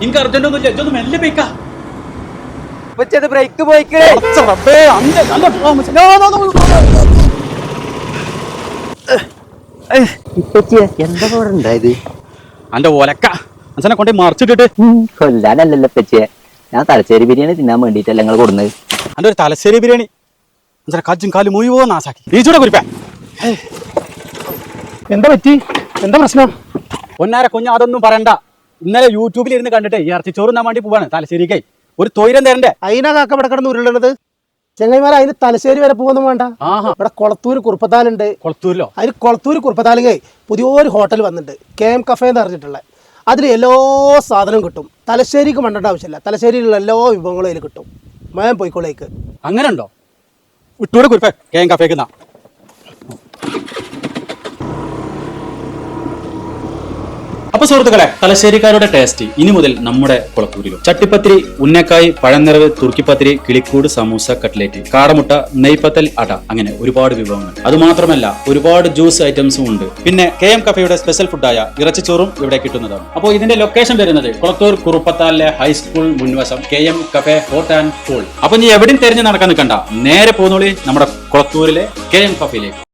എനിക്ക് അർജന്റ് ഒന്നുമില്ല, ഇതൊന്നും മെല്ലെ പോയിക്കാ. ബ്രേക്ക് പോയിക്കേ. എന്താ പോലെ ഉണ്ടായത്? അന്റെ ഒലക്ക അച്ഛനെ കൊണ്ടേ മറിച്ചിട്ടിട്ട് കൊല്ലാനല്ലല്ലോ പച്ചേ, ഞാൻ തലശ്ശേരി ബിരിയാണി തിന്നാൻ വേണ്ടിട്ടല്ല നിങ്ങൾ കൊടുന്നത്. അന്റെ ഒരു തലശ്ശേരി ബിരിയാണി അച്ഛനെ കജ്ജും കാലും മുഴുവൻ നാസാക്കി. ഈച്ചൂടെ കുരിപ്പ എന്താ പറ്റി? എന്താ പ്രശ്നം? പൊന്നാര കുഞ്ഞ അതൊന്നും പറയണ്ട. ഇന്നലെ യൂട്യൂബിൽ ഇരുന്ന് കണ്ടിട്ട് ഇറച്ചിച്ചോറ് തിന്നാൻ വേണ്ടി പോവാണ് തലശ്ശേരിക്കേ. ഒരു തൊയിരം തരണ്ടേ? അതിനാ കാക്ക ഇവിടെ കിടന്ന് ഉരുളണത്. ചെങ്ങൈമാരെ അതിന് തലശ്ശേരി വരെ പോകുന്നു വേണ്ട. ഇവിടെ കൊളത്തൂര് കുറുപ്പത്താലുണ്ട്. കൊളത്തൂരിലോ? അതിന് കൊളത്തൂര് കുറുപ്പത്താലുങ്കേ പുതിയൊരു ഹോട്ടൽ വന്നിട്ടുണ്ട്, KM കഫേ എന്ന് പറഞ്ഞിട്ടുള്ളത്. അതിൽ എല്ലാ സാധനവും കിട്ടും. തലശ്ശേരിക്ക് മണ്ടേണ്ട ആവശ്യമില്ല, തലശ്ശേരിയിലുള്ള എല്ലാ വിഭവങ്ങളും അതിൽ കിട്ടും. മയം പോയിക്കോളേക്ക്. അങ്ങനെ ഉണ്ടോ? വിട്ടൂടെ കുരിപ്പ KM കഫേക്ക്. അപ്പൊ സുഹൃത്തുക്കളെ, തലശ്ശേരിക്കാരുടെ ടേസ്റ്റ് ഇനി മുതൽ നമ്മുടെ കുളത്തൂരിലും. ചട്ടിപ്പത്തിരി, ഉന്നക്കായ്, പഴനിറവ്, തുർക്കിപ്പത്തിരി, കിളിക്കൂട്, സമൂസ, കട്ട്ലേറ്റ്, കാടമുട്ട, നെയ്പത്തൽ, അട, അങ്ങനെ ഒരുപാട് വിഭവങ്ങൾ. അതുമാത്രമല്ല ഒരുപാട് ജ്യൂസ് ഐറ്റംസും ഉണ്ട്. പിന്നെ KM കഫേയുടെ സ്പെഷ്യൽ ഫുഡായ ഇറച്ചിച്ചോറും ഇവിടെ കിട്ടുന്നതാണ്. അപ്പോൾ ഇതിന്റെ ലൊക്കേഷൻ വരുന്നത് കുളത്തൂർ കുറുപ്പത്താലിലെ ഹൈസ്കൂൾ മുൻവശം KM cafe hot and cool. അപ്പൊ നീ എവിടെയും തെരഞ്ഞു നടക്കാൻ നിൽക്കണ്ട, നേരെ പോന്നോളി നമ്മുടെ കുളത്തൂരിലെ KM കഫേയിലേക്ക്.